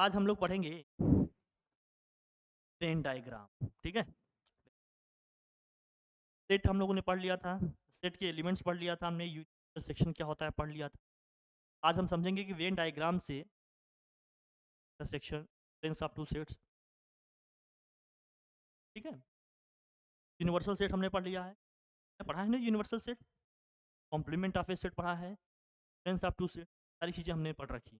आज हम लोग पढ़ेंगे वेन डायग्राम। ठीक है, सेट हम लोगों ने पढ़ लिया था, सेट के एलिमेंट्स पढ़ लिया था हमने, इंटरसेक्शन क्या होता है पढ़ लिया था। आज हम समझेंगे कि वेन डायग्राम से intersection difference of two sets. ठीक है, यूनिवर्सल सेट हमने पढ़ लिया है, पढ़ा है ना universal set, complement of A set पढ़ा है, डिफरेंस ऑफ टू सेट, सारी चीज़ें हमने पढ़ रखी।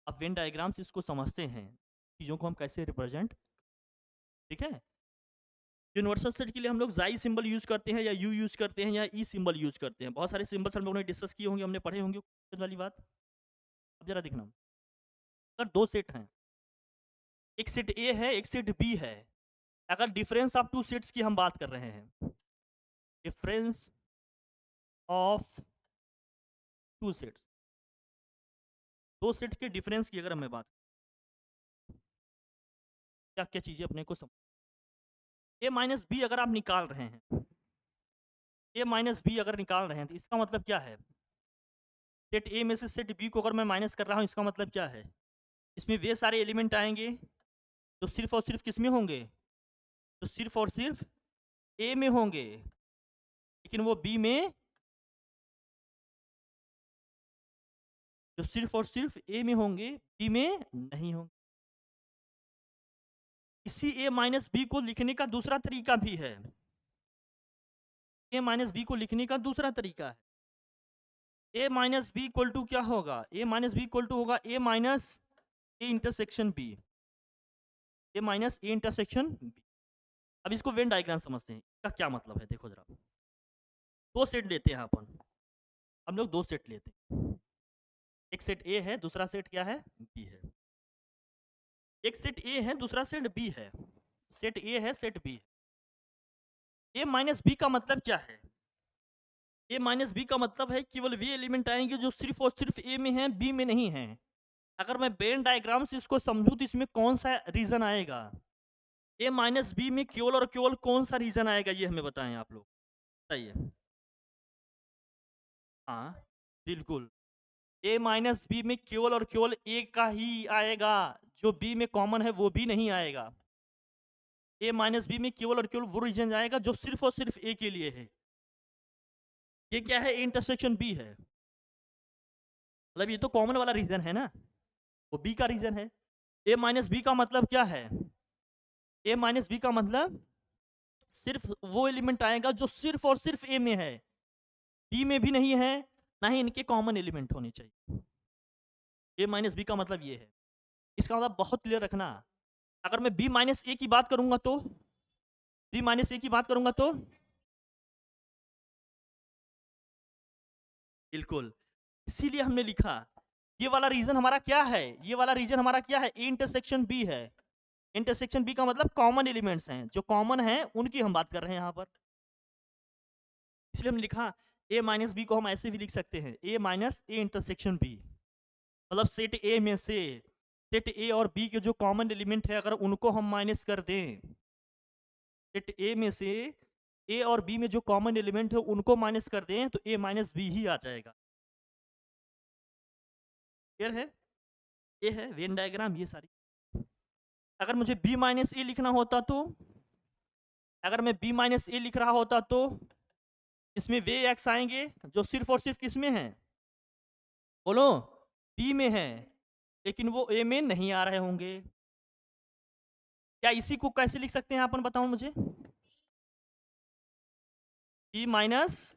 अब वेन डायग्राम से इसको समझते हैं, चीज़ों को हम कैसे रिप्रेजेंट। ठीक है, यूनिवर्सल सेट के लिए हम लोग जाई सिंबल यूज करते हैं या यू यूज करते हैं या ई सिंबल यूज करते हैं। बहुत सारे सिंबल्स हम लोगों ने डिस्कस किए होंगे, हमने पढ़े होंगे वाली बात। अब जरा देखना, अगर दो सेट हैं, एक सेट ए है एक सेट बी है, अगर डिफरेंस ऑफ टू सेट्स की हम बात कर रहे हैं, डिफरेंस ऑफ टू सेट्स, दो सेट्स के डिफरेंस की अगर हमें बात, क्या क्या चीजें अपने को समझ, ए माइनस बी अगर आप निकाल रहे हैं, ए माइनस बी अगर निकाल रहे हैं तो इसका मतलब क्या है, सेट ए में से सेट बी को अगर मैं माइनस कर रहा हूं, इसका मतलब क्या है, इसमें वे सारे एलिमेंट आएंगे तो सिर्फ और सिर्फ किस में होंगे, तो सिर्फ और सिर्फ ए में होंगे, लेकिन वो बी में, जो सिर्फ और सिर्फ ए में होंगे बी में नहीं होंगे। इसी ए माइनस बी को लिखने का दूसरा तरीका भी है, ए माइनस बी को लिखने का दूसरा तरीका है, A minus B equal to क्या होगा, A minus B equal to होगा A minus A intersection B, A minus A intersection B. अब इसको वेन डायग्राम समझते हैं, इसका क्या मतलब है, देखो जरा, दो सेट लेते हैं अपन, हम लोग दो सेट लेते हैं, एक सेट ए है दूसरा सेट क्या है, बी है, एक सेट ए है दूसरा सेट बी है, सेट ए है सेट बी है। ए माइनस बी का मतलब क्या है, ए माइनस बी का मतलब है केवल वे एलिमेंट आएंगे जो सिर्फ और सिर्फ ए में हैं बी में नहीं हैं। अगर मैं वेन डायग्राम से इसको समझूं तो इसमें कौन सा रीजन आएगा, ए माइनस बी में केवल और केवल कौन सा रीजन आएगा, ये हमें बताएं आप लोग, बताइए। हाँ बिल्कुल, ए माइनस बी में केवल और केवल ए का ही आएगा, जो बी में कॉमन है वो भी नहीं आएगा। ए माइनस बी में केवल और केवल वो रीजन आएगा जो सिर्फ और सिर्फ ए के लिए है। ये क्या है, इंटरसेक्शन बी है, मतलब ये तो कॉमन वाला रीजन है ना, वो बी का रीजन है। ए माइनस बी का मतलब क्या है, ए माइनस बी का मतलब सिर्फ वो एलिमेंट आएगा जो सिर्फ और सिर्फ ए में है, बी में भी नहीं है, ना ही इनके कॉमन एलिमेंट होने चाहिए। ए माइनस बी का मतलब ये है, इसका मतलब बहुत क्लियर रखना। अगर मैं बी माइनस ए की बात करूंगा तो, बी माइनस ए की बात करूंगा तो, बिल्कुल, इसीलिए हमने लिखा ये वाला रीजन हमारा क्या है, ये वाला रीजन हमारा क्या है, ए इंटरसेक्शन बी है। इंटरसेक्शन बी का मतलब कॉमन एलिमेंट्स हैं, जो कॉमन हैं उनकी हम बात कर रहे हैं यहाँ पर, इसलिए हमने लिखा ए माइनस बी को हम ऐसे भी लिख सकते हैं, ए माइनस ए इंटरसेक्शन बी, मतलब सेट ए में से सेट ए और बी के जो कॉमन एलिमेंट है अगर उनको हम माइनस कर दें, सेट ए में से ए और बी में जो कॉमन एलिमेंट है उनको माइनस कर दें तो ए माइनस बी ही आ जाएगा। क्लियर है, ये है वेन डायग्राम, ये सारी। अगर मुझे बी माइनस ए लिखना होता तो, अगर मैं बी माइनस ए लिख रहा होता तो इसमें वे एक्स आएंगे जो सिर्फ और सिर्फ किस में है, बोलो, बी में है, लेकिन वो ए में नहीं आ रहे होंगे। क्या इसी को कैसे लिख सकते हैं अपन बताओ मुझे, बी माइनस,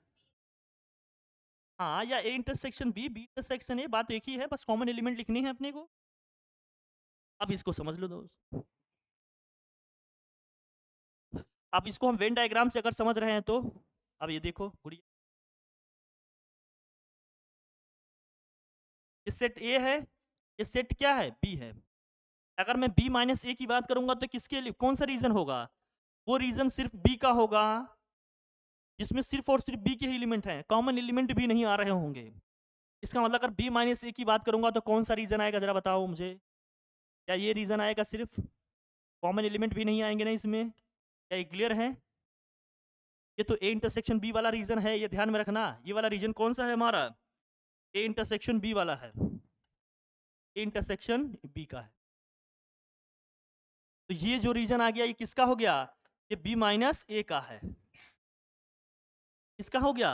हाँ, या A intersection B, B intersection A, बात एक ही है, बस कॉमन एलिमेंट लिखने हैं अपने को। अब इसको समझ लो दोस्त, अब इसको हम वेन डायग्राम से अगर समझ रहे हैं तो, अब ये देखो गुड़िया, ये सेट ए है, ये सेट क्या है, बी है। अगर मैं बी माइनस ए की बात करूंगा तो किसके लिए, कौन सा रीजन होगा, वो रीजन सिर्फ बी का होगा जिसमें सिर्फ और सिर्फ बी के एलिमेंट हैं, कॉमन एलिमेंट भी नहीं आ रहे होंगे। इसका मतलब अगर बी माइनस ए की बात करूंगा तो कौन सा रीजन आएगा जरा बताओ मुझे, क्या ये रीजन आएगा, सिर्फ कॉमन एलिमेंट भी नहीं आएंगे ना इसमें, क्या ये क्लियर है। ये तो ए इंटरसेक्शन बी वाला रीजन है, ये ध्यान में रखना, ये वाला रीजन कौन सा है हमारा, ए इंटरसेक्शन बी वाला है, ए इंटरसेक्शन बी का है। तो ये जो रीजन आ गया ये किसका हो गया, ये बी माइनस ए का है। किसका हो गया,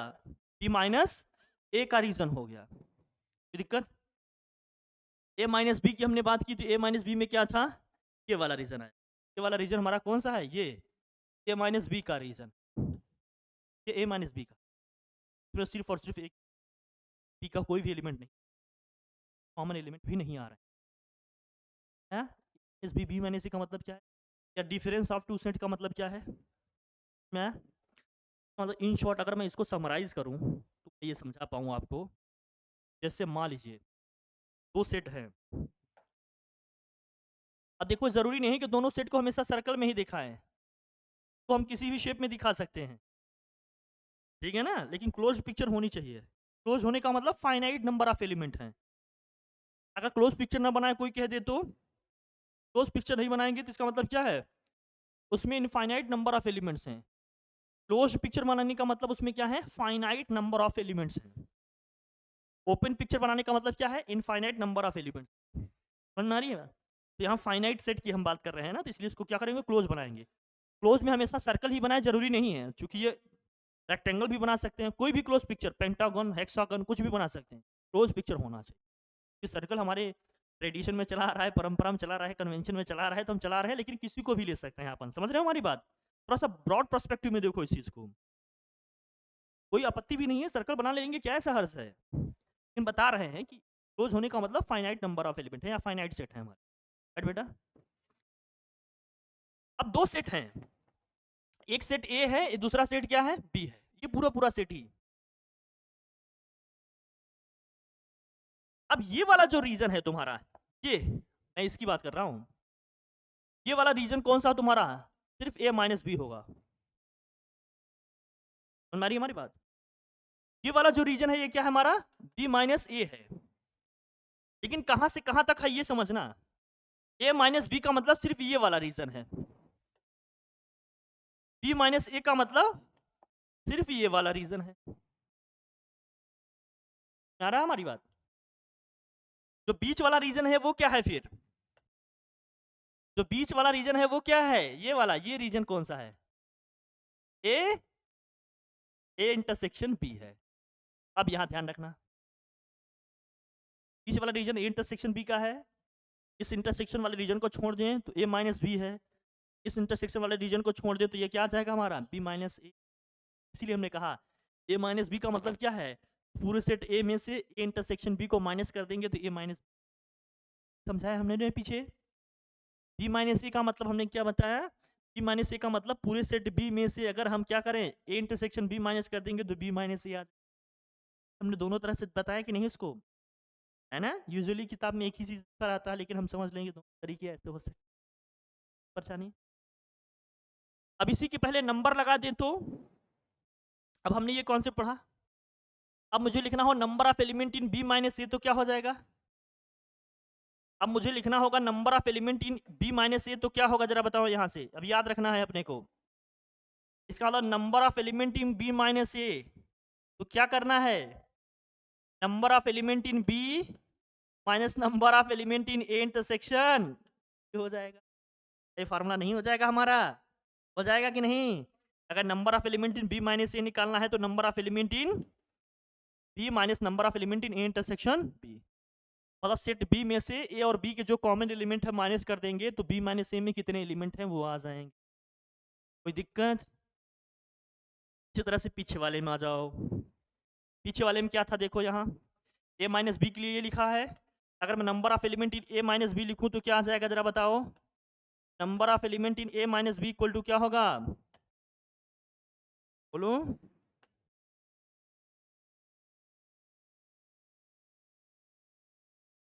बी माइनस ए का रीजन हो गया। कोई दिक्कत, ए माइनस बी की हमने बात की तो ए माइनस बी में क्या था, ये वाला रीजन है। ये वाला रीजन हमारा कौन सा है, ये ए माइनस बी का रीजन, ये ए माइनस बी का, सिर्फ और सिर्फ एक बी का कोई भी एलिमेंट नहीं, कॉमन एलिमेंट भी नहीं आ रहा है। इस बी माइनस सी का मतलब क्या है, या डिफरेंस ऑफ टू सेट का मतलब क्या है, मैं मतलब इन शॉर्ट अगर मैं इसको समराइज करूं तो ये समझा पाऊँ आपको। जैसे मान लीजिए दो सेट हैं, अब देखो जरूरी नहीं है कि दोनों सेट को हमेशा सर्कल में ही दिखाएं, तो हम किसी भी शेप में दिखा सकते हैं, ठीक है ना, लेकिन क्लोज पिक्चर होनी चाहिए। क्लोज होने का मतलब फाइनाइट नंबर ऑफ एलिमेंट हैं। अगर क्लोज पिक्चर ना बनाए कोई कह दे तो, क्लोज पिक्चर नहीं बनाएंगे तो इसका मतलब क्या है, उसमें इनफाइनाइट नंबर ऑफ एलिमेंट्स हैं। क्लोज पिक्चर बनाने का मतलब उसमें क्या है, फाइनाइट नंबर ऑफ एलिमेंट्स हैं। ओपन पिक्चर बनाने का मतलब क्या है, इनफाइनाइट नंबर ऑफ एलिमेंट्स। समझ में आ रही है, तो यहाँ फाइनाइट सेट की हम बात कर रहे हैं ना, तो इसलिए इसको क्या करेंगे, क्लोज बनाएंगे। क्लोज में हमेशा सर्कल ही बनाए जरूरी नहीं है, क्योंकि ये रेक्टेंगल भी बना सकते हैं, कोई भी क्लोज पिक्चर, पेंटागन, हेक्सागन, कुछ भी बना सकते हैं, क्लोज पिक्चर होना चाहिए। कि सर्कल हमारे ट्रेडिशन में चला रहा है, परंपरा में चला रहा है, कन्वेंशन में चला रहा है, तो हम चला रहे हैं, लेकिन किसी को भी ले सकते हैं अपन। समझ रहे हो हमारी बात, थोड़ा सा ब्रॉड पर्सपेक्टिव में देखो इस चीज को। कोई आपत्ति भी नहीं है, सर्कल बना लेंगे, क्या ऐसा हर्ज है, लेकिन बता रहे हैं कि क्लोज होने का मतलब फाइनाइट नंबर ऑफ एलिमेंट है या फाइनाइट सेट है हमारे। बेटा अब दो सेट हैं, एक सेट ए है, दूसरा सेट क्या है, बी है, ये पूरा पूरा सेट ही। अब ये वाला जो रीजन है तुम्हारा, ये मैं इसकी बात कर रहा हूं, ये वाला रीजन कौन सा तुम्हारा, सिर्फ ए माइनस बी होगा। हमारी बात, ये वाला जो रीजन है ये क्या है हमारा, बी माइनस ए है। लेकिन कहां से कहां तक है ये समझना, ए माइनस बी का मतलब सिर्फ ये वाला रीजन है, बी माइनस ए का मतलब सिर्फ ये वाला रीजन है। आ रहा है हमारी बात, जो बीच वाला रीजन है वो क्या है फिर, जो बीच वाला रीजन है वो क्या है, ये वाला, ये रीजन कौन सा है, ए, ए इंटरसेक्शन बी है। अब यहां ध्यान रखना, बीच वाला रीजन ए इंटरसेक्शन बी का है, इस इंटरसेक्शन वाले रीजन को छोड़ दें तो ए माइनस बी है, इस इंटरसेक्शन वाले रीजन को छोड़ दें तो ये क्या आ जाएगा हमारा, बी माइनस ए। इसीलिए हमने कहा ए माइनस बी का मतलब क्या है, पूरे सेट ए में से ए इंटरसेक्शन बी को माइनस कर देंगे तो ए माइनस, समझाया हमने पीछे। बी माइनस ए का मतलब हमने क्या बताया, बी माइनस ए का मतलब पूरे सेट बी में से अगर हम क्या करें, ए इंटरसेक्शन बी माइनस कर देंगे तो बी माइनस ए आ जाए। हमने दोनों तरह से बताया कि नहीं इसको, है ना, यूजुअली किताब में एक ही चीज पर आता है, लेकिन हम समझ लेंगे दोनों तरीके ऐसे हो सकते, परेशानी। अब इसी के पहले नंबर लगा दें तो, अब हमने ये कॉन्सेप्ट पढ़ा, अब मुझे लिखना हो number of element in B minus A तो क्या हो जाएगा, अब मुझे लिखना होगा number of element in B minus A तो क्या होगा जरा बताओ, यहां से अब याद रखना है अपने को। इसका मतलब number of element in B minus A, तो क्या करना है, number of element in B minus number of element in A intersection हो जाएगा। ये फार्मूला नहीं हो जाएगा हमारा, हो जाएगा कि नहीं, अगर number of element in B minus A निकालना है तो number of element in B minus number of element in A intersection B, मतलब सेट बी में से ए और बी के जो कॉमन एलिमेंट है माइनस कर देंगे तो बी माइनस ए में कितने एलिमेंट हैं वो आ जाएंगे। कोई दिक्कत, इसी तरह से पीछे वाले में आ जाओ, पीछे वाले में क्या था देखो, यहाँ ए माइनस बी के लिए ये लिखा है, अगर मैं number of element in A minus B लिखूं तो क्या आ जाएगा जरा बताओ, number of element in A minus B equal to क्या होगा, बोलो,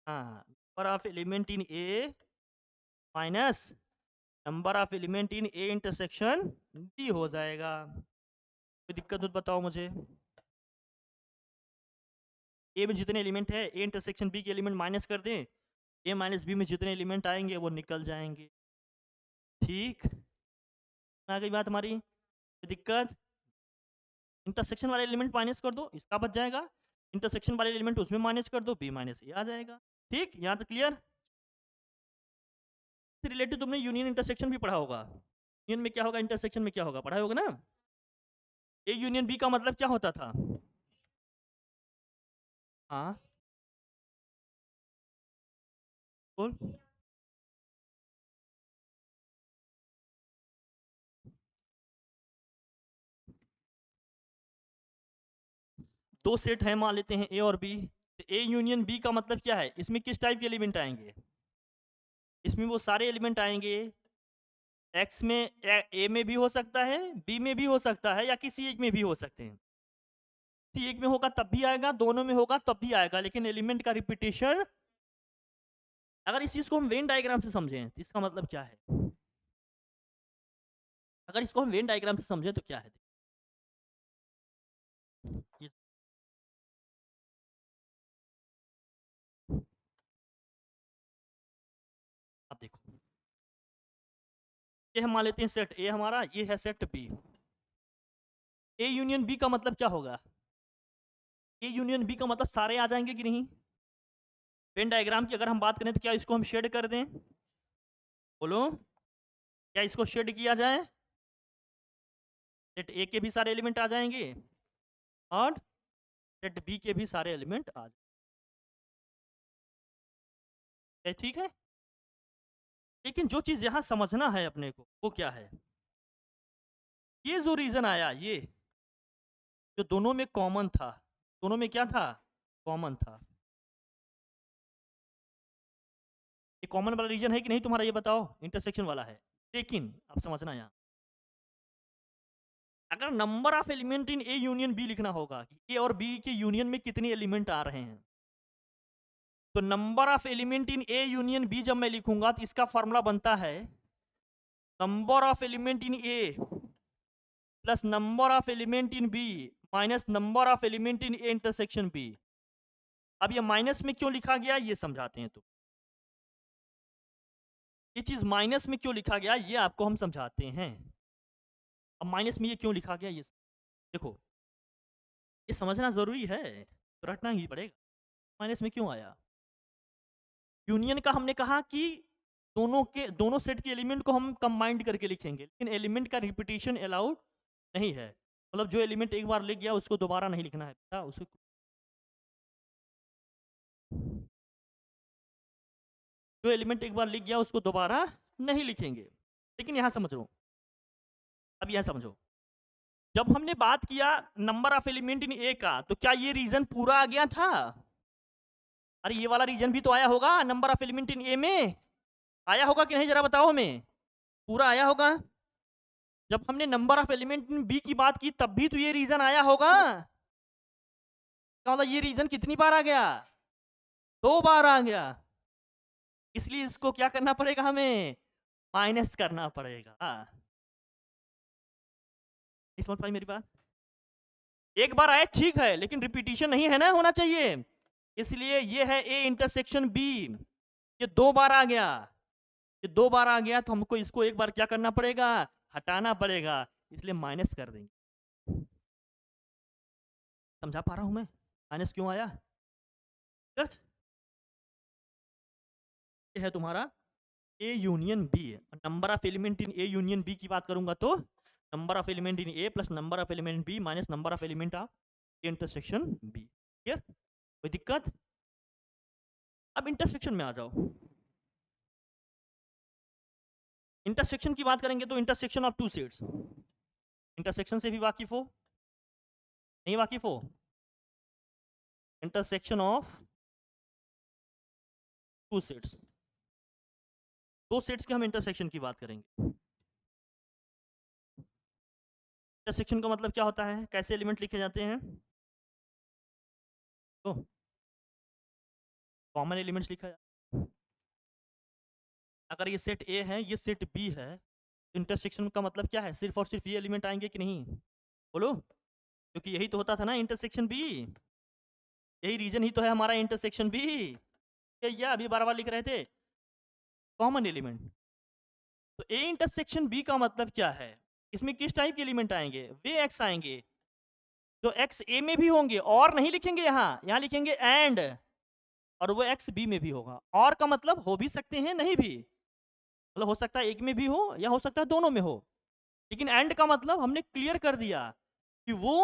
हाँ, number of element in A minus number of element in A intersection B हो जाएगा। कोई दिक्कत हो तो बताओ मुझे, ए में जितने एलिमेंट है ए इंटरसेक्शन बी के एलिमेंट माइनस कर दें, ए माइनस बी में जितने एलिमेंट आएंगे वो निकल जाएंगे। ठीक, आ गई बात हमारी, कोई दिक्कत, इंटरसेक्शन वाले एलिमेंट माइनस कर दो, इसका बच जाएगा, इंटरसेक्शन वाले एलिमेंट उसमें माइनस कर दो, बी माइनस ए आ जाएगा। ठीक, यहाँ तक क्लियर, रिलेटेड तुमने यूनियन इंटरसेक्शन भी पढ़ा होगा। यूनियन में क्या होगा, इंटरसेक्शन में क्या होगा, पढ़ा होगा ना। ए यूनियन बी का मतलब क्या होता था? हाँ बोल। दो सेट है मान लेते हैं ए और बी, तो ए यूनियन बी का मतलब क्या है, इसमें किस टाइप के एलिमेंट आएंगे? इसमें वो सारे एलिमेंट आएंगे, एक्स में ए में भी हो सकता है, बी में भी हो सकता है, या किसी एक में भी हो सकते हैं। किसी एक में होगा तब भी आएगा, दोनों में होगा तब भी आएगा, लेकिन एलिमेंट का रिपीटेशन। अगर इस चीज को हम वेन डायग्राम से समझें तो इसका मतलब क्या है? अगर इसको हम वेन डायग्राम से समझें तो क्या है? ये- अब देखो, ये हम मान लेते हैं सेट ए हमारा, ये है set B. A union B का मतलब क्या होगा? ए यूनियन बी का मतलब सारे आ जाएंगे कि नहीं? वेन डायग्राम की अगर हम बात करें तो क्या इसको हम शेड कर दें? बोलो, क्या इसको शेड किया जाए? सेट ए के भी सारे एलिमेंट आ जाएंगे और सेट बी के भी सारे एलिमेंट आ जाएंगे, ठीक है। लेकिन जो चीज यहां समझना है अपने को वो क्या है, ये जो रीजन आया, ये जो दोनों में कॉमन था, दोनों में क्या था, कॉमन था। ये कॉमन वाला रीजन है कि नहीं तुम्हारा, ये बताओ, इंटरसेक्शन वाला है। लेकिन अब समझना यहाँ, अगर number of element in A union B लिखना होगा कि ए और बी के यूनियन में कितने एलिमेंट आ रहे हैं, तो number of element in A union B जब मैं लिखूंगा तो इसका फॉर्मूला बनता है number of element in A plus number of element in B minus number of element in A intersection B. अब ये माइनस में क्यों लिखा गया ये समझाते हैं, तो ये चीज माइनस में क्यों लिखा गया ये आपको हम समझाते हैं। अब माइनस में ये क्यों लिखा गया, ये देखो, ये समझना जरूरी है, तो रटना ही पड़ेगा। माइनस में क्यों आया? यूनियन का हमने कहा कि दोनों सेट के एलिमेंट को हम कंबाइंड करके लिखेंगे, लेकिन एलिमेंट का रिपीटेशन अलाउड नहीं है। मतलब जो एलिमेंट एक बार लिख गया उसको दोबारा नहीं लिखना है बेटा, उसको जो एलिमेंट एक बार लिख गया उसको दोबारा नहीं लिखेंगे। लेकिन यहां समझो, अब यहां समझो, जब हमने बात किया नंबर ऑफ एलिमेंट इन ए का, तो क्या ये रीजन पूरा आ गया था? अरे ये वाला रीजन भी तो आया होगा नंबर ऑफ एलिमेंट इन ए में, आया होगा कि नहीं, जरा बताओ हमें, पूरा आया होगा। जब हमने number of element in B की बात की तब भी तो ये रीजन आया होगा। मतलब ये रीजन कितनी बार आ गया, 2 बार आ गया। इसलिए इसको क्या करना पड़ेगा, हमें माइनस करना पड़ेगा। समझ पाई मेरी बात? एक बार आए ठीक है, लेकिन रिपीटिशन नहीं है ना, होना चाहिए। इसलिए ये है ए इंटरसेक्शन बी, ये 2 बार आ गया, ये 2 बार आ गया, तो हमको इसको एक बार क्या करना पड़ेगा, हटाना पड़ेगा, इसलिए माइनस कर देंगे। समझा पा रहा हूं मैं माइनस क्यों आया? यस, ये है तुम्हारा A union B. Number of element in A union B की बात करूंगा तो number of element in A plus number of element B minus number of element of intersection B. Clear, कोई दिक्कत? अब इंटरसेक्शन में आ जाओ। इंटरसेक्शन की बात करेंगे तो intersection of two sets, intersection से भी वाकिफ हो, नहीं वाकिफ हो? इंटरसेक्शन ऑफ टू सेट्स, दो सेट्स के हम इंटरसेक्शन की बात करेंगे। इंटरसेक्शन का मतलब क्या होता है, कैसे एलिमेंट लिखे जाते हैं? तो कॉमन एलिमेंट्स लिखा जाता है। अगर ये सेट ए है, ये सेट बी है, इंटरसेक्शन का मतलब क्या है, सिर्फ और सिर्फ ये एलिमेंट आएंगे कि नहीं? बोलो, क्योंकि यही तो होता था ना इंटरसेक्शन बी, यही रीजन ही तो है हमारा इंटरसेक्शन बी। ये अभी बार बार लिख रहे थे कॉमन एलिमेंट। तो ए इंटरसेक्शन बी का मतलब क्या है, इसमें किस टाइप के एलिमेंट आएंगे, वे एक्स आएंगे जो एक्स ए में भी होंगे, और नहीं लिखेंगे, यहाँ लिखेंगे एंड, और वो एक्स बी में भी होगा। और का मतलब हो भी सकते हैं नहीं भी, मतलब हो सकता है एक में भी हो या हो सकता है दोनों में हो, लेकिन एंड का मतलब हमने क्लियर कर दिया कि वो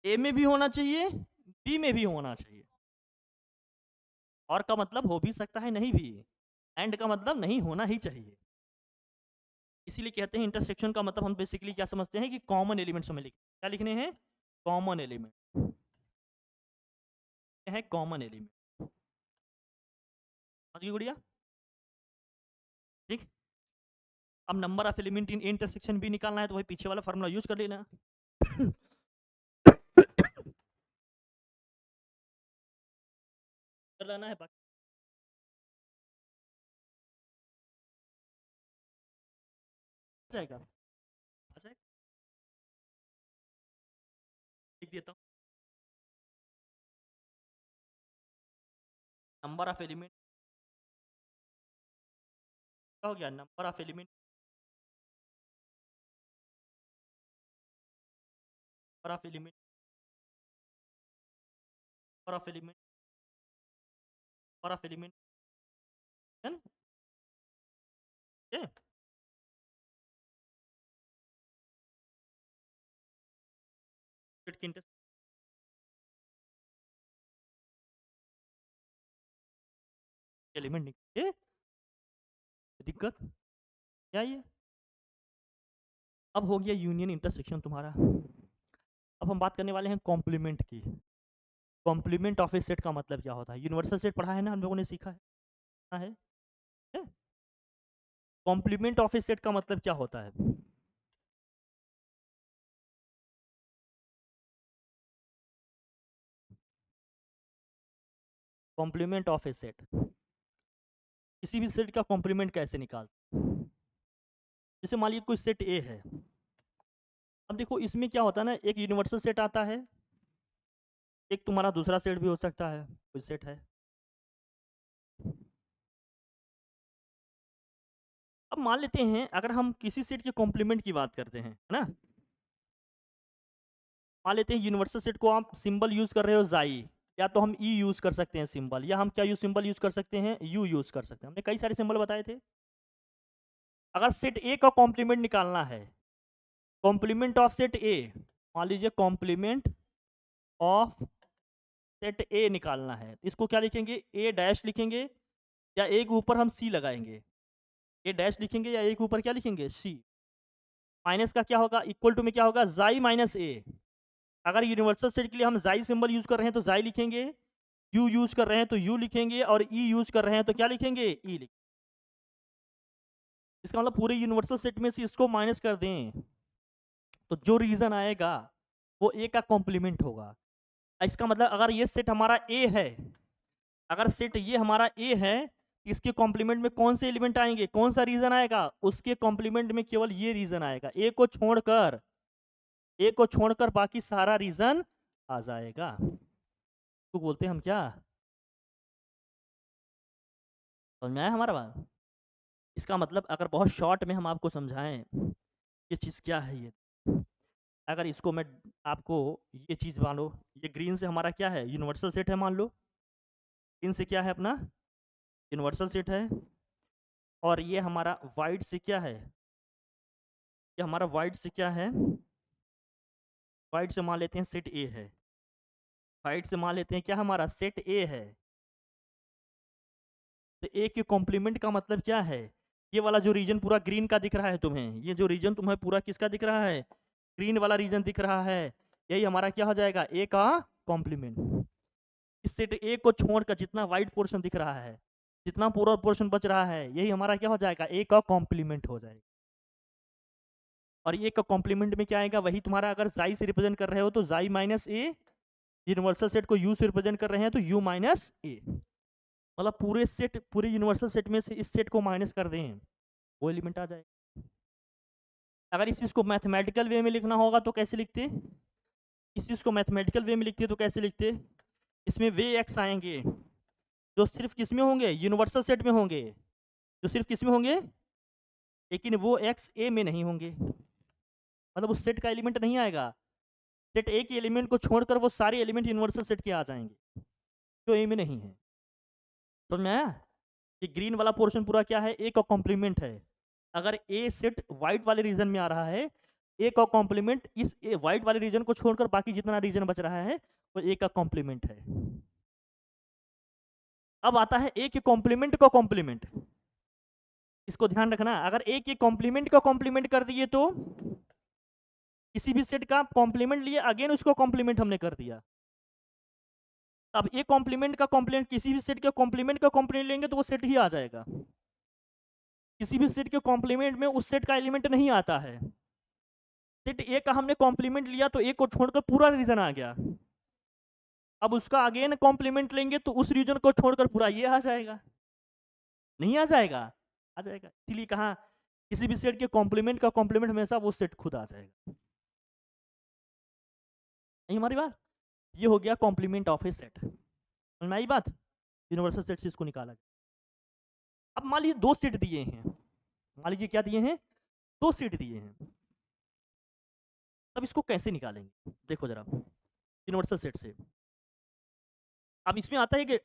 ए में भी होना चाहिए, बी में भी होना चाहिए। और का मतलब हो भी सकता है नहीं भी, एंड का मतलब नहीं होना ही चाहिए। इसीलिए कहते हैं इंटरसेक्शन का मतलब हम बेसिकली क्या समझते हैं कि कॉमन एलिमेंट्स हमें क्या लिखने हैं, कॉमन एलिमेंट है, कॉमन एलिमेंट। समझ गई गुड़िया? ठीक। अब number of element in intersection भी निकालना है तो वही पीछे वाला फॉर्मूला यूज कर लेना। कर लेना है बाकी जाएगा। अच्छा लिख देता हूँ, नंबर ऑफ एलिमेंट क्या हो गया, number of element, number of element, number of element, number of element element निकले, दिक्कत क्या ये? अब हो गया यूनियन इंटरसेक्शन तुम्हारा। अब हम बात करने वाले हैं कॉम्प्लीमेंट की। कॉम्प्लीमेंट ऑफ ए सेट का मतलब क्या होता है? यूनिवर्सल सेट पढ़ा है ना हम लोगों ने, सीखा है? कॉम्प्लीमेंट ऑफ ए सेट का मतलब क्या होता है? कॉम्प्लीमेंट ऑफ ए सेट, किसी भी सेट का कॉम्प्लीमेंट कैसे निकालते? जैसे मान लीजिए कोई सेट ए है। अब देखो इसमें क्या होता है ना, एक यूनिवर्सल सेट आता है, एक तुम्हारा दूसरा सेट भी हो सकता है, कोई सेट है। अब मान लेते हैं अगर हम किसी सेट के कॉम्प्लीमेंट की बात करते हैं, है ना, मान लेते हैं यूनिवर्सल सेट को आप सिंबल यूज कर रहे हो जाई, या तो हम ई यूज कर सकते हैं सिंबल, या हम क्या यूज सिंबल यूज कर सकते हैं, यू यूज कर सकते हैं। हमने कई सारे सिंबल बताए थे। अगर सेट ए का कॉम्प्लीमेंट निकालना है, कॉम्प्लीमेंट ऑफ सेट ए, मान लीजिए कॉम्प्लीमेंट ऑफ सेट ए निकालना है, तो इसको क्या लिखेंगे, ए डैश लिखेंगे, या एक ऊपर हम सी लगाएंगे, ए डैश लिखेंगे या एक ऊपर क्या लिखेंगे, सी। माइनस का क्या होगा, इक्वल टू में क्या होगा, जाई माइनस ए। अगर यूनिवर्सल सेट के लिए हम जाई सिंबल यूज कर रहे हैं तो जाई लिखेंगे, यू यूज कर रहे हैं तो यू लिखेंगे, और ई यूज कर रहे हैं तो क्या लिखेंगे, ई लिखेंगे। इसका मतलब पूरे यूनिवर्सल सेट में से इसको माइनस कर दें तो जो रीजन आएगा वो ए का कॉम्प्लीमेंट होगा। इसका मतलब अगर ये सेट हमारा ए है, अगर सेट ये हमारा ए है, इसके कॉम्प्लीमेंट में कौन से एलिमेंट आएंगे, कौन सा रीजन आएगा, उसके कॉम्प्लीमेंट में केवल ये रीजन आएगा, ए को छोड़कर, ए को छोड़कर बाकी सारा रीजन आ जाएगा। तो बोलते हैं हम क्या, समझ में आया हमारा बात? इसका मतलब अगर बहुत शॉर्ट में हम आपको समझाएं ये चीज़ क्या है, ये अगर इसको मैं आपको, ये चीज़ मान लो, ये ग्रीन से हमारा क्या है, यूनिवर्सल सेट है मान लो, ग्रीन से क्या है अपना यूनिवर्सल सेट है, और ये हमारा वाइट से क्या है, ये हमारा वाइट से क्या है, वाइट से मान लेते हैं सेट ए है, वाइट से मान लेते हैं क्या हमारा सेट ए है। तो ए के कॉम्प्लीमेंट का मतलब क्या है, ये वाला जो रीजन पूरा ग्रीन का दिख रहा है तुम्हें, ये जो रीजन तुम्हें पूरा किसका दिख रहा है, ग्रीन वाला रीजन दिख रहा है, यही हमारा क्या हो जाएगा, ए का कॉम्प्लीमेंट। इस सेट ए को छोड़कर जितना वाइट पोर्शन दिख रहा है, जितना पूरा पोर्शन बच रहा है, यही हमारा क्या हो जाएगा, ए का कॉम्प्लीमेंट हो जाएगा। और ए का कॉम्प्लीमेंट में क्या आएगा, वही तुम्हारा अगर जाई से रिप्रेजेंट कर रहे हो तो जाई माइनस ए, यूनिवर्सल सेट को यू से रिप्रेजेंट कर रहे हैं तो यू माइनस ए। मतलब पूरे सेट, पूरे यूनिवर्सल सेट में से इस सेट को माइनस कर दें, वो एलिमेंट आ जाएगा। अगर इस चीज को मैथमेटिकल वे में लिखना होगा तो कैसे लिखते, इस चीज को मैथमेटिकल वे में लिखते तो कैसे लिखते, इसमें वे एक्स आएंगे जो सिर्फ किस में होंगे, यूनिवर्सल सेट में होंगे, जो सिर्फ किस में होंगे, लेकिन वो एक्स ए में नहीं होंगे, मतलब उस सेट का एलिमेंट नहीं आएगा। सेट ए के एलिमेंट को छोड़कर वो सारे एलिमेंट यूनिवर्सल सेट के आ जाएंगे जो ए में नहीं है। समझ में आया? ये ग्रीन वाला पोर्शन पूरा क्या है, ए का कॉम्प्लीमेंट है, अगर ए सेट वाइट वाले रीजन में आ रहा है, ए का कॉम्प्लीमेंट इस वाइट वाले रीजन को छोड़कर बाकी जितना रीजन बच रहा है वो ए का कॉम्प्लीमेंट है। अब आता है ए के कॉम्प्लीमेंट का कॉम्प्लीमेंट, इसको ध्यान रखना। अगर ए के कॉम्प्लीमेंट का कॉम्प्लीमेंट कर दिए तो किसी भी सेट का कॉम्प्लीमेंट लिए अगेन उसको कॉम्प्लीमेंट हमने कर दिया। अब ए कॉम्प्लीमेंट का कॉम्प्लीमेंट किसी भी सेट के कॉम्प्लीमेंट का कॉम्प्लीमेंट लेंगे तो वो सेट ही आ जाएगा। किसी भी सेट के कॉम्प्लीमेंट में उस सेट का एलिमेंट नहीं आता है। सेट ए का हमने कॉम्प्लीमेंट लिया तो ए को छोड़कर पूरा रीजन आ गया। अब उसका अगेन कॉम्प्लीमेंट लेंगे तो उस रीजन को छोड़कर पूरा ये आ जाएगा। नहीं आ जाएगा? आ जाएगा। इसीलिए कहा किसी भी सेट के कॉम्प्लीमेंट का कॉम्प्लीमेंट हमेशा वो सेट खुद आ जाएगा। नहीं हमारी बात? ये हो गया कॉम्प्लीमेंट ऑफ ए सेट। समझ में आई बात? यूनिवर्सल सेट से इसको निकाला जाए। अब मान लीजिए दो सेट दिए हैं, मान लीजिए क्या दिए हैं, दो सेट दिए हैं। तब इसको कैसे निकालेंगे? देखो जरा यूनिवर्सल सेट से। अब इसमें आता है कि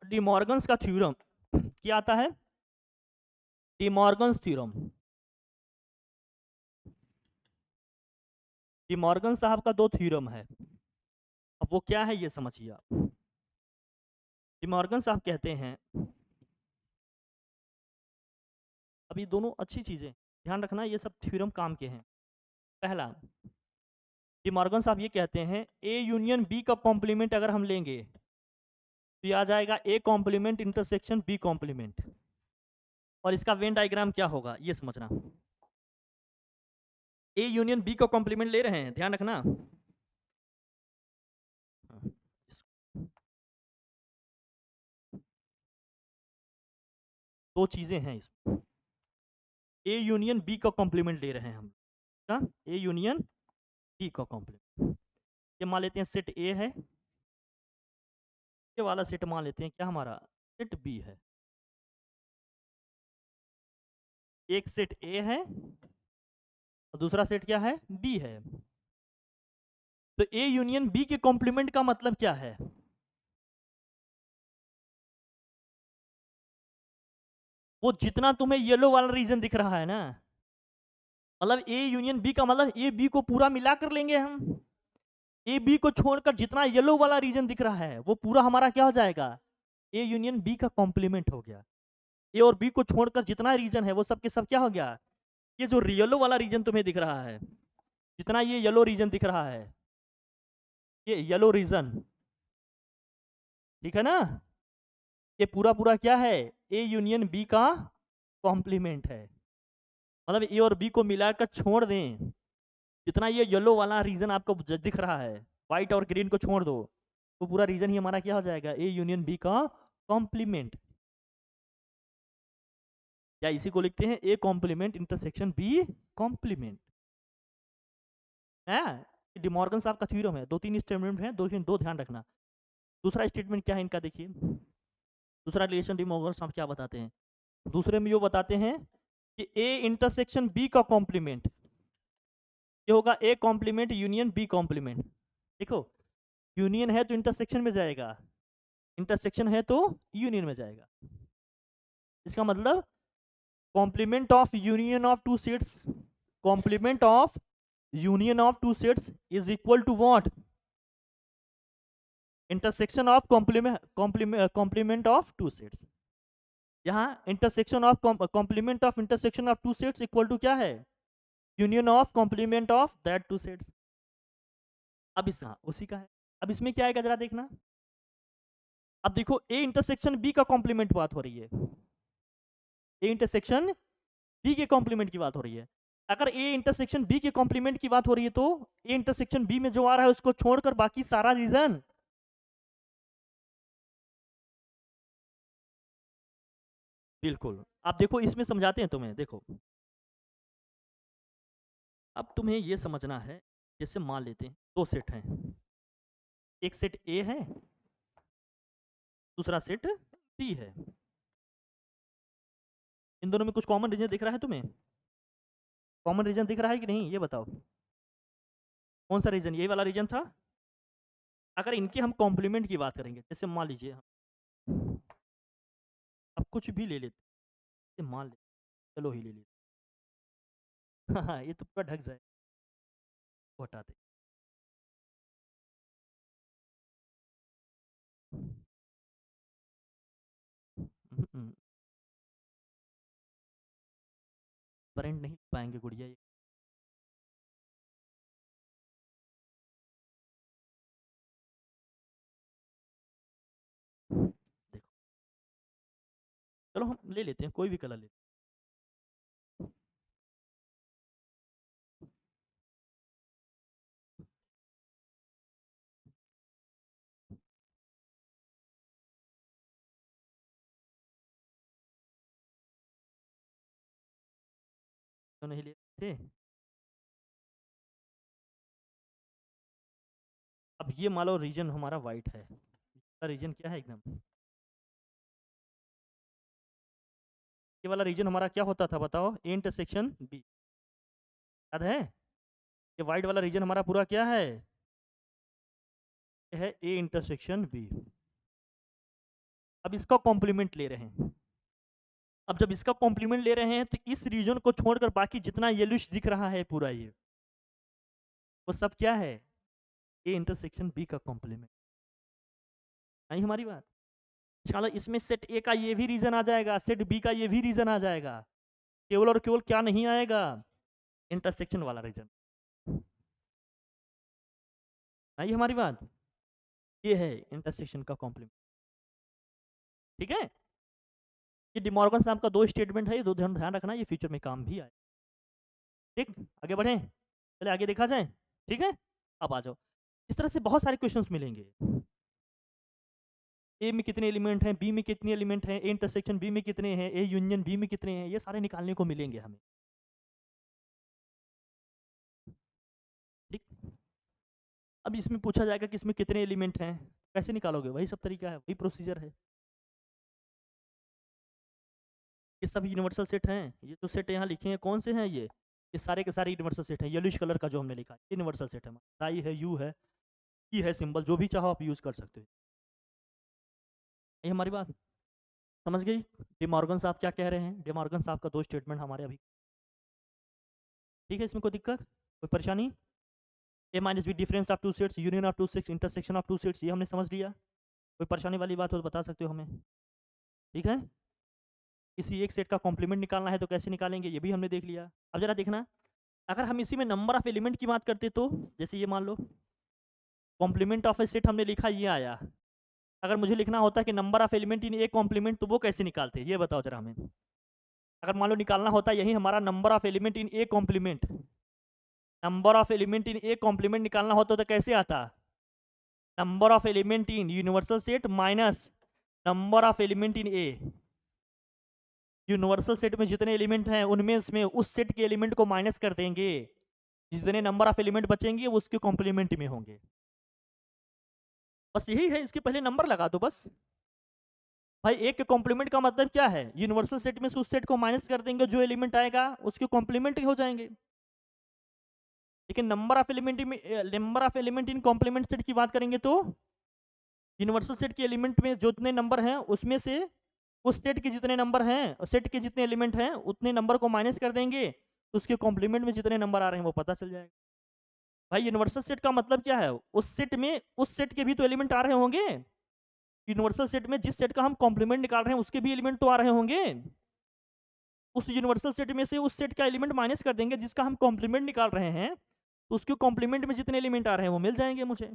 डिमॉर्गन्स का थ्योरम। क्या आता है? De Morgan's theorem. डिमॉर्गन साहब का दो थ्योरम है। अब वो क्या है ये समझिए आप। डिमॉर्गन साहब कहते हैं, अब ये दोनों अच्छी चीजें ध्यान रखना, ये सब थ्योरम काम के हैं। पहला, डिमॉर्गन साहब ये कहते हैं ए यूनियन बी का कॉम्प्लीमेंट अगर हम लेंगे तो ये आ जाएगा A complement intersection B complement. और इसका वेन डायग्राम क्या होगा ये समझना। ए यूनियन बी का कॉम्प्लीमेंट ले रहे हैं, ध्यान रखना। दो चीजें हैं इसमें। ए यूनियन बी का कॉम्प्लीमेंट ले रहे हैं हम। क्या? ए यूनियन बी का कॉम्प्लीमेंट। ये मान लेते हैं सेट ए है, ये वाला सेट मान लेते हैं क्या हमारा सेट बी है। एक सेट ए है और दूसरा सेट क्या है? बी है। तो ए यूनियन बी के कॉम्प्लीमेंट का मतलब क्या है? वो जितना तुम्हें येलो वाला रीजन दिख रहा है ना, मतलब ए यूनियन बी का मतलब ए बी को पूरा मिला कर लेंगे हम। ए बी को छोड़कर जितना येलो वाला रीजन दिख रहा है वो पूरा हमारा क्या हो जाएगा? ए यूनियन बी का कॉम्प्लीमेंट हो गया। ए और बी को छोड़कर जितना रीजन है वो सब के सब क्या हो गया? ये जो येलो वाला रीजन तुम्हें दिख रहा है, जितना ये येलो रीजन दिख रहा है, ये येलो रीजन, ठीक है ना, ये पूरा पूरा क्या है? ए यूनियन बी का कॉम्प्लीमेंट है। मतलब ए और बी को मिलाकर छोड़ दें, जितना ये येलो वाला रीजन आपको दिख रहा है, व्हाइट और ग्रीन को छोड़ दो, तो पूरा रीजन ही हमारा क्या हो जाएगा? ए यूनियन बी का कॉम्प्लीमेंट। या इसी को लिखते हैं A complement intersection B complement. है डिमॉर्गन साहब का थ्योरम है। दो तीन स्टेटमेंट है, दो ध्यान रखना। दूसरा स्टेटमेंट क्या है इनका देखिए, दूसरा रिलेशन डिमॉर्गन साहब क्या बताते हैं। दूसरे में ये बताते हैं कि ए इंटरसेक्शन बी का कॉम्प्लीमेंट ये होगा A complement union B complement. देखो यूनियन है तो इंटरसेक्शन में जाएगा, इंटरसेक्शन है तो यूनियन में जाएगा। इसका मतलब complement of union of two sets, complement of union of two sets is equal to what? Intersection of complement of two sets. यहाँ intersection of complement of intersection of two sets equal to क्या है? Union of complement of that two sets. अब इस उसी का है। अब इसमें क्या आएगा जरा देखना। अब देखो ए इंटरसेक्शन बी का कॉम्प्लीमेंट बात हो रही है, ए इंटरसेक्शन बी के कॉम्प्लीमेंट की बात हो रही है। अगर ए इंटरसेक्शन बी के कॉम्प्लीमेंट की बात हो रही है तो ए इंटरसेक्शन बी में जो आ रहा है उसको छोड़कर बाकी सारा रीजन, बिल्कुल। अब देखो इसमें समझाते हैं तुम्हें, देखो अब तुम्हें ये समझना है। जैसे मान लेते हैं दो सेट हैं, एक सेट ए है दूसरा सेट बी है। इन दोनों में कुछ कॉमन रीजन दिख रहा है तुम्हें? कॉमन रीजन दिख रहा है कि नहीं ये बताओ। कौन सा रीजन? यही वाला रीजन था। अगर इनके हम कॉम्प्लीमेंट की बात करेंगे, जैसे मान लीजिए अब कुछ भी ले लेते, मान लेते चलो ही ले लेते, हाँ ये तो पूरा ढक जाए, वो हटा दे। करंट नहीं पाएंगे गुड़िया ये। देखो, चलो हम ले लेते हैं, कोई भी कलर लेते हैं। तो नहीं लेते। अब ये मान लो रीजन हमारा वाइट है, रीजन क्या है एकदम, ये वाला रीजन हमारा क्या होता था बताओ, ए इंटरसेक्शन बी, याद है? ये वाइट वाला रीजन हमारा पूरा क्या है, ये है ए इंटरसेक्शन बी। अब इसका कॉम्प्लीमेंट ले रहे हैं। अब जब इसका कॉम्प्लीमेंट ले रहे हैं तो इस रीजन को छोड़कर बाकी जितना येलोइश दिख रहा है पूरा ये, वो सब क्या है, ए इंटरसेक्शन बी का कॉम्प्लीमेंट। नहीं हमारी बात, चलो इसमें सेट ए का ये भी रीजन आ जाएगा, सेट बी का ये भी रीजन आ जाएगा, केवल और केवल क्या नहीं आएगा, इंटरसेक्शन वाला रीजन। नहीं हमारी बात, ये है इंटरसेक्शन का कॉम्प्लीमेंट। ठीक है, ये डिमॉर्गन साहब का दो स्टेटमेंट है, ये दो ध्यान ध्यान रखना, ये फ्यूचर में काम भी आए। ठीक, आगे बढ़े, चले आगे देखा जाए। ठीक है, अब आ जाओ, इस तरह से बहुत सारे क्वेश्चंस मिलेंगे। ए में कितने एलिमेंट हैं, बी में कितने एलिमेंट हैं, ए इंटरसेक्शन बी में कितने हैं, ए यूनियन बी में कितने हैं, ये सारे निकालने को मिलेंगे हमें। ठीक, अब इसमें पूछा जाएगा कि इसमें कितने एलिमेंट हैं, कैसे निकालोगे, वही सब तरीका है, वही प्रोसीजर है। ये सब यूनिवर्सल सेट हैं, ये जो सेट यहाँ लिखे हैं कौन से हैं, ये सारे के सारे यूनिवर्सल सेट हैं, येलोइश कलर का जो हमने लिखा है यूनिवर्सल सेट है, आई है, यू है, ई है, सिंबल जो भी चाहो आप यूज कर सकते हो। ये हमारी बात समझ गई। डिमॉर्गन साहब क्या कह रहे हैं, डिमॉर्गन साहब का दो स्टेटमेंट हमारे अभी। ठीक है, इसमें कोई दिक्कत, कोई परेशानी? A minus B difference of two sets, union of two sets, intersection of two sets, ये हमने समझ लिया। कोई परेशानी वाली बात हो तो बता सकते हो हमें। ठीक है, किसी एक सेट का कॉम्प्लीमेंट निकालना है तो कैसे निकालेंगे ये भी हमने देख लिया। अब जरा देखना, अगर हम इसी में नंबर ऑफ एलिमेंट की बात करते तो, जैसे ये मान लो कॉम्प्लीमेंट ऑफ ए सेट हमने लिखा, ये आया, अगर मुझे लिखना होता कि number of element in A complement, तो वो कैसे निकालते, ये बताओ जरा हमें। अगर मान लो निकालना होता यही हमारा number of element in A complement, number of element in A complement निकालना होता तो कैसे आता, number of element in universal set minus number of element in A. Universal set में जितने एलिमेंट हैं उनमें उसमें उस सेट के एलिमेंट को माइनस कर देंगे, जितने नंबर ऑफ एलिमेंट बचेंगे वो उसके कॉम्प्लीमेंट में होंगे। बस यही है, इसके पहले नंबर लगा दो बस। भाई एक के कॉम्प्लीमेंट का मतलब क्या है, यूनिवर्सल सेट में से उस सेट को माइनस कर देंगे, जो एलिमेंट आएगा उसके कॉम्प्लीमेंट हो जाएंगे। लेकिन नंबर ऑफ एलिमेंट में, number of element in complement set की बात करेंगे तो यूनिवर्सल सेट के एलिमेंट में जो जितने नंबर हैं उसमें से उस सेट के जितने नंबर हैं, सेट के जितने एलिमेंट हैं उतने नंबर को माइनस कर देंगे, तो उसके कॉम्प्लीमेंट में जितने नंबर आ रहे हैं वो पता चल जाएगा। भाई यूनिवर्सल सेट का मतलब क्या है, उस सेट में उस सेट के भी तो एलिमेंट आ रहे होंगे, यूनिवर्सल सेट में जिस सेट का हम कॉम्प्लीमेंट निकाल रहे हैं उसके भी एलिमेंट तो आ रहे होंगे, उस यूनिवर्सल सेट में से उस सेट का एलिमेंट माइनस कर देंगे जिसका हम कॉम्प्लीमेंट निकाल रहे हैं, तो उसके कॉम्प्लीमेंट में जितने एलिमेंट आ रहे हैं वो मिल जाएंगे मुझे।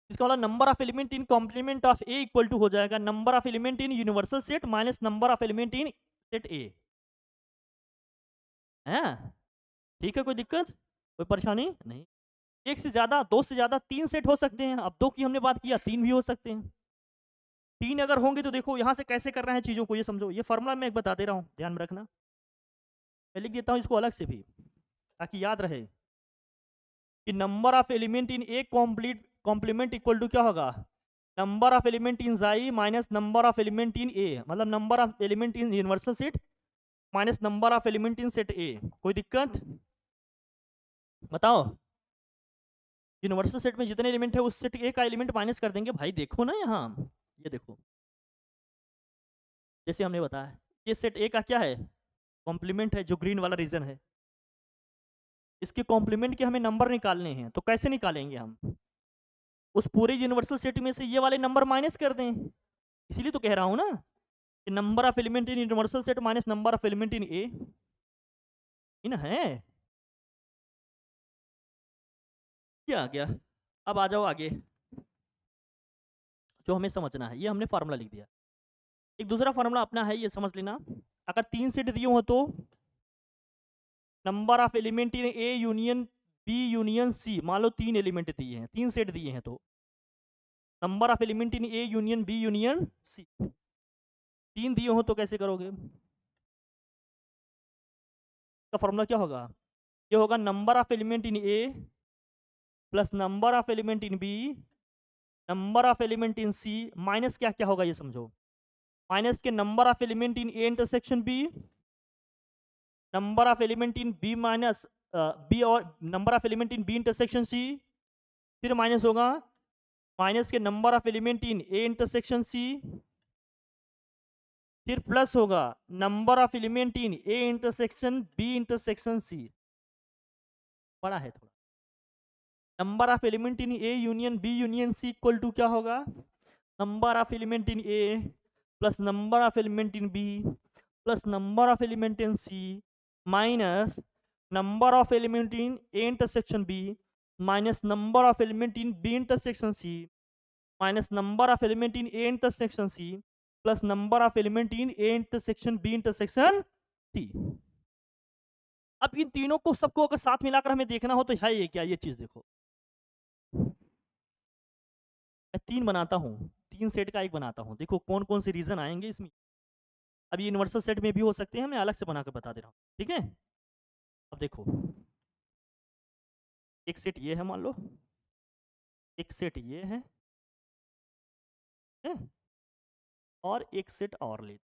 इसका वाला number of element in complement of A equal to हो जाएगा number of element in universal set minus number of element in set A. है, ठीक है, कोई दिक्कत, कोई परेशानी नहीं। एक से ज्यादा, दो से ज्यादा, तीन सेट हो सकते हैं, अब दो की हमने बात किया, तीन भी हो सकते हैं। तीन अगर होंगे तो देखो यहाँ से कैसे करना है चीजों को, ये समझो, ये फॉर्मूला मैं एक बता दे रहा हूँ, ध्यान में रखना। मैं लिख देता हूँ इसको अलग से भी ताकि याद रहे कि number of element in A complement equal to क्या होगा, नंबर ऑफ एलिमेंट इन जाई minus number of element in A, मतलब number of element in universal set minus number of element in set A. कोई दिक्कत बताओ, universal set में जितने element है उस सेट ए का एलिमेंट माइनस कर देंगे। भाई देखो ना यहाँ, ये देखो, जैसे हमने बताया ये सेट ए का क्या है, कॉम्प्लीमेंट है जो ग्रीन वाला रीजन है, इसके कॉम्प्लीमेंट के हमें नंबर निकालने हैं। तो कैसे निकालेंगे हम? उस पूरे यूनिवर्सल सेट में से ये वाले नंबर माइनस कर दें। इसीलिए तो कह रहा हूं ना कि number of element in universal set minus number of element in A इन है। क्या आ गया? अब आ जाओ आगे, जो हमें समझना है। ये हमने फार्मूला लिख दिया। एक दूसरा फार्मूला अपना है, ये समझ लेना। अगर 3 सेट दिए हो तो number of element in A union B union C, मान लो 3 एलिमेंट दिए हैं, 3 सेट दिए हैं, तो number of element in A union B union C. 3 दिए हो तो कैसे करोगे? का फॉर्मूला क्या होगा? ये होगा number of element in A plus number of element in B number of element in C minus क्या क्या होगा ये समझो। माइनस के number of element in A intersection B, number of element in B minus B, और number of element in B intersection C, फिर minus होगा minus के number of element in A intersection C, फिर plus होगा number of element in A intersection B intersection C. बड़ा है थोड़ा। Number of element in A union B union C equal to क्या होगा? Number of element in A plus number of element in B plus number of element in C minus number of element in A intersection B minus number of element in B intersection C minus number of element in A intersection C plus number of element in A intersection B intersection सी। अब इन तीनों को सबको अगर साथ मिलाकर हमें देखना हो तो है ये क्या? ये चीज देखो, मैं 3 बनाता हूँ, 3 सेट का एक बनाता हूँ, देखो कौन कौन से रीजन आएंगे इसमें। अब ये यूनिवर्सल सेट में भी हो सकते हैं, मैं अलग से बनाकर बता दे रहा हूँ, ठीक है? अब देखो, एक सेट ये है मान लो, एक सेट ये है और एक सेट और ले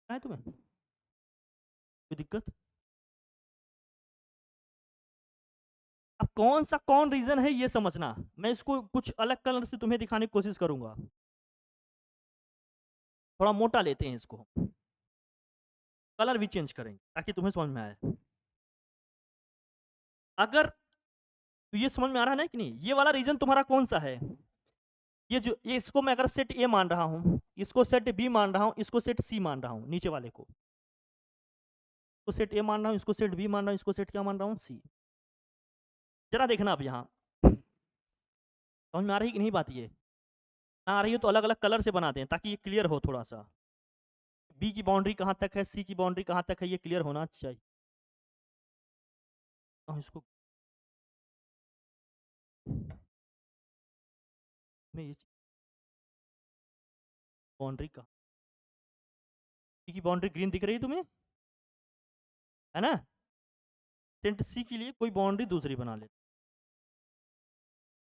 है तुम्हें कोई दिक्कत? अब कौन रीजन है ये समझना, मैं इसको कुछ अलग कलर से तुम्हें दिखाने की कोशिश करूंगा। थोड़ा मोटा लेते हैं इसको, कलर भी चेंज करेंगे ताकि तुम्हें समझ में आए। अगर तो ये समझ में आ रहा है ना कि नहीं, ये वाला रीजन तुम्हारा कौन सा है? ये इसको मैं अगर सेट ए मान रहा हूँ, इसको सेट बी मान रहा हूँ, इसको सेट सी मान रहा हूँ, नीचे वाले को सेट ए मान रहा हूँ, इसको सेट बी मान रहा हूँ, इसको सेट क्या मान रहा हूँ? सी। जरा देखना अब यहाँ समझ में आ रही कि नहीं बात? ये ना आ रही है तो अलग अलग कलर से बनाते हैं ताकि ये क्लियर हो थोड़ा सा। बी की बाउंड्री कहाँ तक है, सी की बाउंड्री कहाँ तक है, ये क्लियर होना चाहिए। इसको मैं ये बाउंड्री कहाँ, सी की बाउंड्री ग्रीन दिख रही है तुम्हें, है ना? सेंट सी के लिए कोई बाउंड्री दूसरी बना लेते।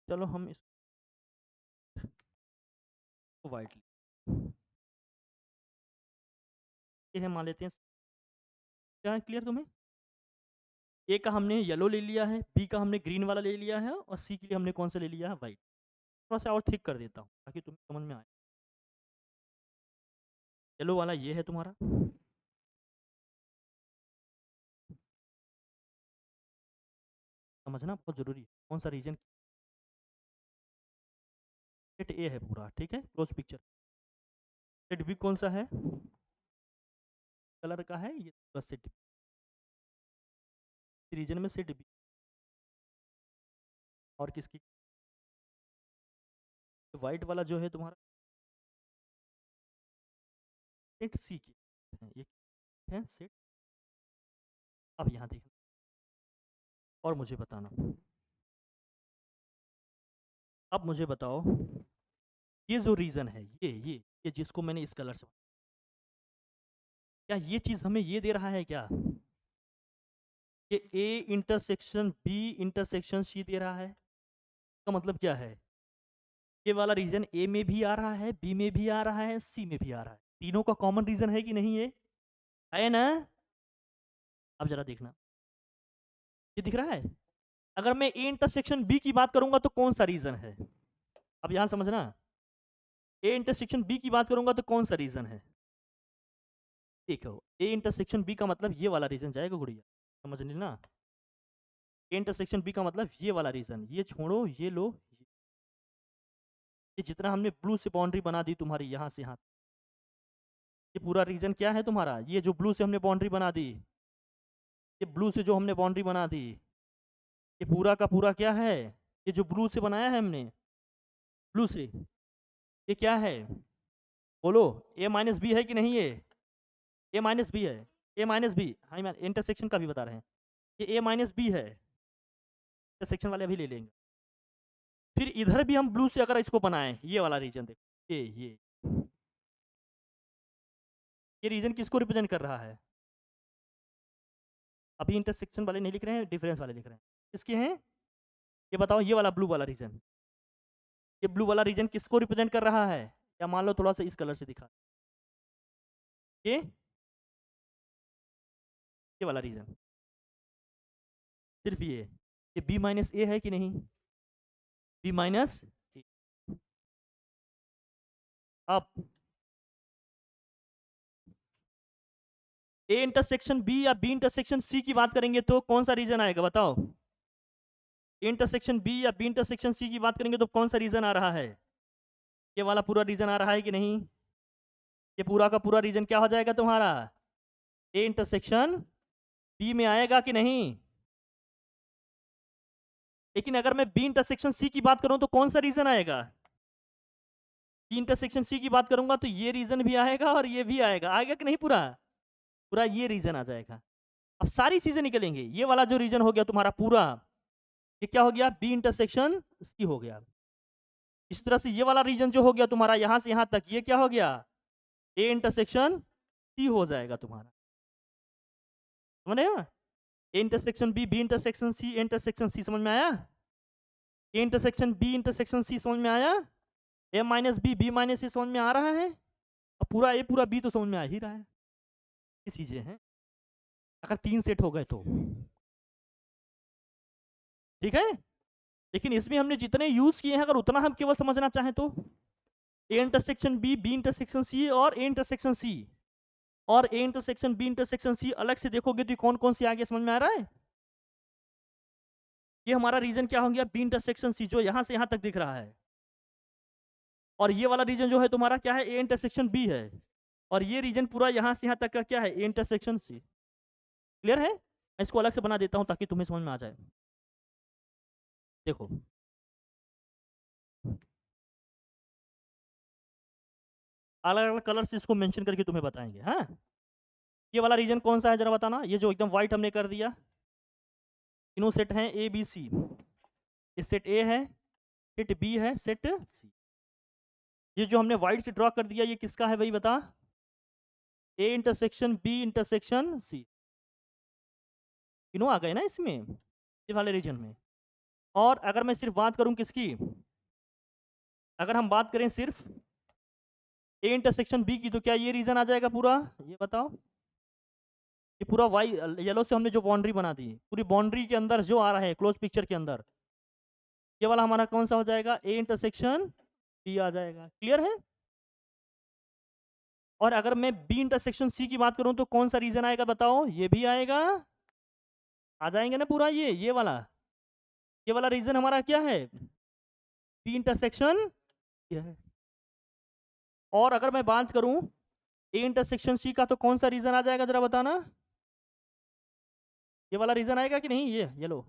चलो हम इसको वाइट ये है मान लेते हैं। क्या है क्लियर तुम्हें? ए का हमने येलो ले लिया है, बी का हमने ग्रीन वाला ले लिया है, और सी के लिए हमने कौन सा ले लिया है? वाइट। थोड़ा सा और थिक कर देता हूँ ताकि तुम्हें समझ में आए। येलो वाला ये है तुम्हारा, समझना बहुत जरूरी है कौन सा रीजन। सेट ए है पूरा, ठीक है, क्लोज पिक्चर। सेट बी कौन सा है, कलर का है ये पूरा सेट, रीजन में सेट बी और किसकी, वाइट वाला जो है तुम्हारा सेट सी की है, ये है सेट। अब यहाँ देखना और मुझे बताना, अब मुझे बताओ ये जो रीजन है, ये जिसको मैंने इस कलर से, क्या ये चीज हमें ये दे रहा है क्या कि A intersection B intersection C दे रहा है? इसका मतलब क्या है? ये वाला रीजन ए में भी आ रहा है, बी में भी आ रहा है, सी में भी आ रहा है, तीनों का कॉमन रीजन है कि नहीं? ये है ना? अब जरा देखना, ये दिख रहा है। अगर मैं ए इंटरसेक्शन बी की बात करूंगा तो कौन सा रीजन है? अब यहां समझना, ए इंटरसेक्शन बी की बात करूंगा तो कौन सा रीजन है? देखो ए इंटरसेक्शन बी का मतलब ये वाला रीजन जाएगा गुड़िया, समझ ली ना? ए इंटरसेक्शन बी का मतलब ये वाला रीजन, ये छोड़ो ये लो, ये जितना हमने ब्लू से बाउंड्री बना दी तुम्हारी यहाँ से यहाँ, ये पूरा रीजन क्या है तुम्हारा? ये जो ब्लू से हमने बाउंड्री बना दी, ये ब्लू से जो हमने बाउंड्री बना दी, ये पूरा का पूरा क्या है? ये जो ब्लू से बनाया है हमने, ब्लू से, ये क्या है? बोलो, ए माइनस बी है कि नहीं? ये ए माइनस बी है, ए माइनस बी, हाँ इंटरसेक्शन का भी बता रहे हैं, ये ए माइनस बी है, इंटरसेक्शन वाले अभी ले लेंगे। फिर इधर भी हम ब्लू से अगर इसको बनाएं, ये वाला रीजन देखो, ये रीजन किसको रिप्रेजेंट कर रहा है? अभी इंटरसेक्शन वाले नहीं लिख रहे हैं, डिफरेंस वाले लिख रहे हैं। किसके हैं ये बताओ? ये वाला ब्लू वाला रीजन, ये ब्लू वाला रीजन किसको रिप्रेजेंट कर रहा है? या मान लो थोड़ा सा इस कलर से दिखा, ये वाला रीजन, सिर्फ ये बी माइनस ए है कि नहीं? बी माइनस ए। अब ए इंटरसेक्शन बी या बी इंटरसेक्शन सी की बात करेंगे तो कौन सा रीजन आएगा बताओ? ए इंटरसेक्शन बी या बी इंटरसेक्शन सी की बात करेंगे तो कौन सा रीजन आ रहा है? ये वाला पूरा रीजन आ रहा है कि नहीं? ये पूरा का पूरा रीजन क्या हो जाएगा तुम्हारा? ए इंटरसेक्शन बी में आएगा कि नहीं? लेकिन अगर मैं बी इंटरसेक्शन सी की बात करूं तो कौन सा रीजन आएगा? बी इंटरसेक्शन सी की बात करूंगा तो ये रीजन भी आएगा और ये भी आएगा, आएगा कि नहीं? पूरा पूरा ये रीजन आ जाएगा। अब सारी चीजें निकलेंगे, ये वाला जो रीजन हो गया तुम्हारा पूरा, ये क्या हो गया? बी इंटरसेक्शन सी हो गया। इस तरह से ये वाला रीजन जो हो गया तुम्हारा यहां से यहां तक, ये क्या हो गया? ए इंटरसेक्शन सी हो जाएगा तुम्हारा, समझ रहे हो? A intersection B, B intersection C, A intersection C, समझ में आया? A intersection B intersection C समझ में आया? A minus B, B minus C समझ में आ रहा है? अब पूरा ए पूरा बी तो समझ में आ ही रहा है। ये चीजें हैं अगर 3 सेट हो गए तो, ठीक है। लेकिन इसमें हमने जितने यूज किए हैं अगर उतना हम केवल समझना चाहें तो, A intersection B, B intersection C और ए इंटरसेक्शन सी, और A intersection B intersection C अलग से देखोगे तो कौन कौन सी आगे समझ में आ रहा है? ये हमारा रीजन क्या हो गया? बी इंटरसेक्शन सी, जो यहां से यहां तक दिख रहा है। और ये वाला रीजन जो है तुम्हारा क्या है? ए इंटरसेक्शन बी है। और ये रीजन पूरा यहां से यहां तक का क्या है? ए इंटरसेक्शन सी। क्लियर है? मैं इसको अलग से बना देता हूं ताकि तुम्हें समझ में आ जाए। देखो, अलग अलग कलर से इसको मेंशन करके तुम्हें बताएंगे। हाँ, ये वाला रीजन कौन सा है जरा बताना? ये जो एकदम व्हाइट हमने कर दिया, तीनों सेट हैं ए बी सी, ये सेट ए है, सेट बी है, सेट सी। ये जो हमने व्हाइट से ड्रॉ कर दिया ये किसका है भाई बता? A intersection B intersection C, तीनों आ गए ना इसमें, इस वाले रीजन में। और अगर मैं सिर्फ बात करूं किसकी, अगर हम बात करें सिर्फ ए इंटरसेक्शन बी की, तो क्या ये रीजन आ जाएगा पूरा? ये बताओ, ये पूरा वाई येलो से हमने जो बाउंड्री बना दी, पूरी बाउंड्री के अंदर जो आ रहा है क्लोज पिक्चर के अंदर, ये वाला हमारा कौन सा हो जाएगा? ए इंटरसेक्शन बी आ जाएगा। क्लियर है? और अगर मैं बी इंटरसेक्शन सी की बात करूं तो कौन सा रीजन आएगा बताओ? ये भी आएगा, आ जाएंगे ना पूरा, ये वाला रीजन हमारा क्या है? बी इंटरसेक्शन है। और अगर मैं बात करूं ए इंटरसेक्शन सी का तो कौन सा रीजन आ जाएगा जरा बताना? ये वाला रीजन आएगा कि नहीं? ये लो,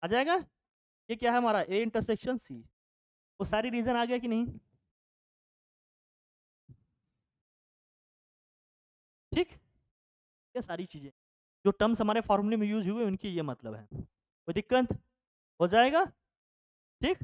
आ जाएगा। ये क्या है हमारा? A intersection C. वो सारी रीजन आ गया कि नहीं? ठीक, ये सारी चीजें जो टर्म्स हमारे फॉर्मूले में यूज हुए उनकी ये मतलब है। कोई दिक्कत हो जाएगा? ठीक।